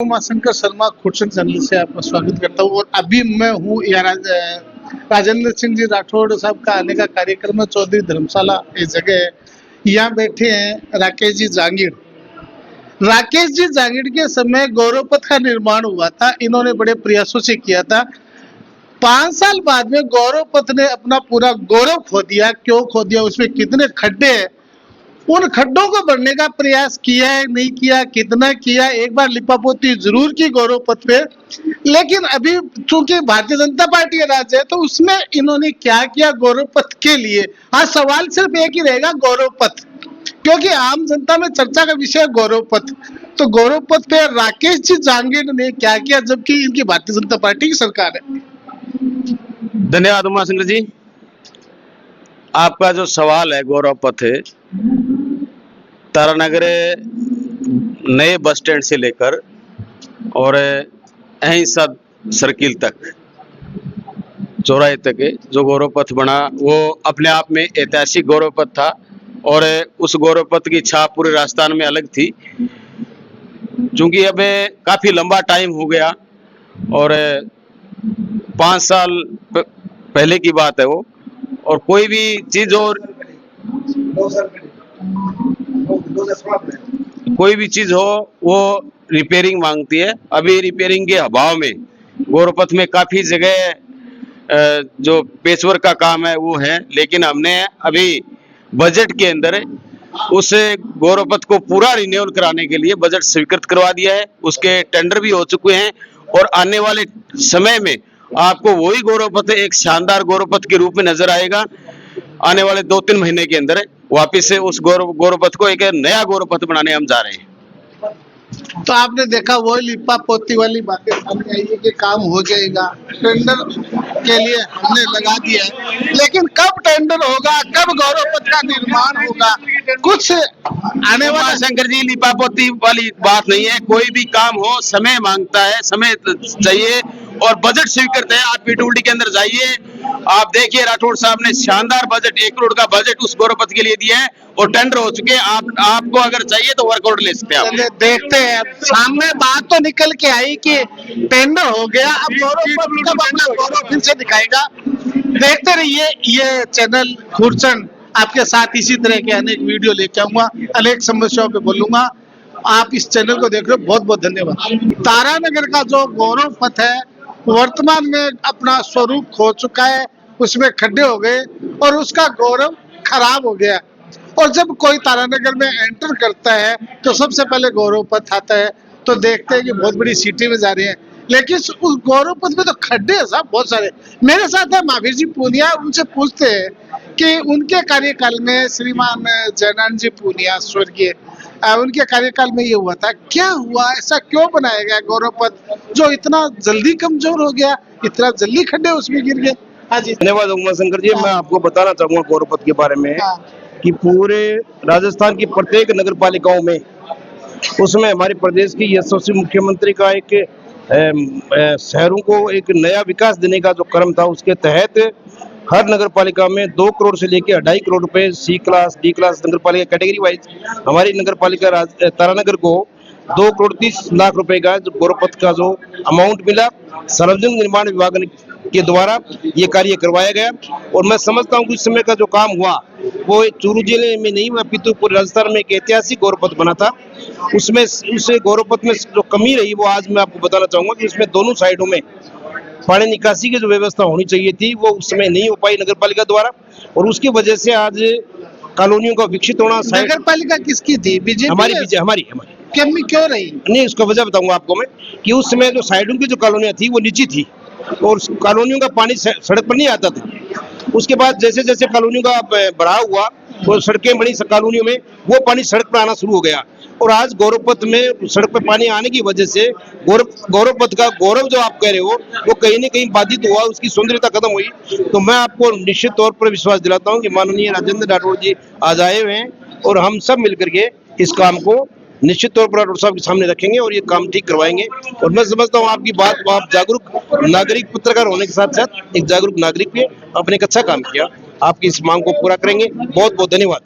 Umashankar Sharma खुर्सन channel से आपका स्वागत करता हूँ। और अभी मैं हूँ राजेंद्र सिंह जी राठौड़ साहब का आने का कार्यक्रम है। चौधरी धर्मशाला ये जगह है। यहाँ बैठे हैं राकेश जी जांगीड़। राकेश जी जांगीड़ के समय गौरव पथ का निर्माण हुआ था, इन्होंने बड़े प्रयासों से किया था। 5 साल बाद में गौरव पथ ने अपना पूरा गौरव खो दिया। क्यों खो दिया, उसमें कितने खड्डे हैं, उन खड्डों को भरने का प्रयास किया है नहीं किया, कितना किया, एक बार लिपापोती जरूर की गौरव पथ पे। लेकिन अभी चूंकि भारतीय जनता पार्टी का राज है, तो उसमें इन्होंने क्या किया गौरव पथ के लिए। हाँ, सवाल सिर्फ एक ही रहेगा, गौरव पथ, क्योंकि आम जनता में चर्चा का विषय है गौरव पथ। तो गौरव पथ पे राकेश जी जांगीड़ ने क्या किया, जबकि इनकी भारतीय जनता पार्टी की सरकार है। धन्यवाद उमाशंकर जी। आपका जो सवाल है गौरव पथ है, तारानगर नए बस स्टैंड से लेकर और अहिंसा सर्किल तक, चौराहे तक जो गौरव पथ बना, वो अपने आप में ऐतिहासिक गौरव पथ था। और उस गौरव पथ की छाप पूरे राजस्थान में अलग थी। चूंकि अब काफी लंबा टाइम हो गया और 5 साल पहले की बात है वो, और कोई भी चीज हो वो रिपेयरिंग मांगती है। अभी रिपेयरिंग के अभाव में गौरव पथ में काफी जगह जो पेचवर्क का काम है वो है, लेकिन हमने अभी बजट के अंदर उस गौरव पथ को पूरा रिन्यूअल कराने के लिए बजट स्वीकृत करवा दिया है। उसके टेंडर भी हो चुके हैं और आने वाले समय में आपको वही गौरव पथ एक शानदार गौरव पथ के रूप में नजर आएगा। आने वाले 2-3 महीने के अंदर वापिस से उस गौरव पथ को एक नया गौरव पथ बनाने हम जा रहे हैं। तो आपने देखा वही लिपा पोती वाली बातें सामने आई है कि काम हो जाएगा, टेंडर के लिए हमने लगा दिया है, लेकिन कब टेंडर होगा, कब गौरव पथ का निर्माण होगा, कुछ आने वाला। शंकर जी, लिपा पोती वाली बात नहीं है। कोई भी काम हो समय मांगता है, समय चाहिए और बजट स्वीकृत है। आप पीडब्ल्यूडी के अंदर जाइए, आप देखिए राठौड़ साहब ने शानदार बजट 1 करोड़ का बजट उस गौरव पथ के लिए दिया है और टेंडर हो चुके हैं। आपको अगर चाहिए तो वर्क ऑर्डर ले सकते हैं। आप देखते हैं, सामने बात तो निकल के आई कि टेंडर हो गया, अब गौरव पथ कब अपना गौरव फिर से दिखाएगा। देखते रहिए ये चैनल खुर्सन, आपके साथ इसी तरह के अनेक वीडियो लेके आऊंगा, अनेक समस्याओं पे बोलूंगा। आप इस चैनल को देख रहे हो, बहुत बहुत धन्यवाद। तारानगर का जो गौरव पथ है वर्तमान में अपना स्वरूप खो चुका है, उसमें खड्डे हो गए और उसका गौरव खराब हो गया। और जब कोई तारानगर में एंटर करता है तो सबसे पहले गौरव पथ आता है, तो देखते हैं कि बहुत बड़ी सिटी में जा रहे हैं, लेकिन उस गौरव पथ में तो खड्डे हैं साहब बहुत सारे। मेरे साथ है महावीर जी पूनिया, उनसे पूछते हैं कि उनके कार्यकाल में श्रीमान जयनारायण जी पूनिया स्वर्गीय, उनके कार्यकाल में ये हुआ था, क्या हुआ, ऐसा क्यों बनाया गया गौरव पथ जो इतना जल्दी कमजोर हो गया, इतना जल्दी खड्डे उसमें गिर गए। हाँ जी, धन्यवाद उमाशंकर जी। मैं आपको बताना चाहूंगा गौरव पथ के बारे में कि पूरे राजस्थान की प्रत्येक नगर पालिकाओं में, उसमें हमारे प्रदेश की यशस्वी मुख्यमंत्री का एक शहरों को एक नया विकास देने का जो क्रम था, उसके तहत हर नगर पालिका में 2 करोड़ से लेकर 2.5 करोड़ रुपए सी क्लास डी क्लास नगर पालिका कैटेगरी वाइज हमारी नगर पालिका तारानगर को 2 करोड़ 30 लाख रुपए का जो गौरव पथ का जो अमाउंट मिला, सार्वजनिक निर्माण विभाग के द्वारा ये कार्य करवाया गया। और मैं समझता हूँ कि इस समय का जो काम हुआ वो चूरू जिले में नहीं हुआ, अपितु पूरे राजस्थान में एक ऐतिहासिक गौरव पथ बना था। उसमें उस गौरव पथ में जो कमी रही वो आज मैं आपको बताना चाहूंगा कि उसमें दोनों साइडों में पानी निकासी की जो व्यवस्था होनी चाहिए थी वो उस समय नहीं हो पाई नगर पालिका द्वारा, और उसकी वजह से आज कॉलोनियों का विकसित होना। नगर पालिका किसकी थी? बीजेपी? हमारी कमी क्यों रही? नहीं, उसका वजह बताऊंगा आपको मैं कि उस समय जो साइडों की जो कॉलोनियां थी वो नीची थी और कॉलोनियों का पानी सड़क पर नहीं आता था। उसके बाद जैसे जैसे कॉलोनियों का बढ़ाव हुआ, वो सड़कें बड़ी कॉलोनियों में, वो पानी सड़क पर आना शुरू हो गया। और आज गौरव पथ में सड़क पर पानी आने की वजह से गौरव पथ का गौरव जो आप कह रहे हो वो कहीं न कहीं बाधित हुआ, उसकी सौंदर्यता खत्म हुई। तो मैं आपको निश्चित तौर पर विश्वास दिलाता हूं कि माननीय राजेंद्र राठौड़ जी आज आए हुए हैं और हम सब मिलकर के इस काम को निश्चित तौर पर राठौड़ साहब के सामने रखेंगे और ये काम ठीक करवाएंगे। और मैं समझता हूँ आपकी बात, आप जागरूक नागरिक पत्रकार होने के साथ साथ एक जागरूक नागरिक भी, आपने एक अच्छा काम किया, आपकी इस मांग को पूरा करेंगे। बहुत बहुत धन्यवाद।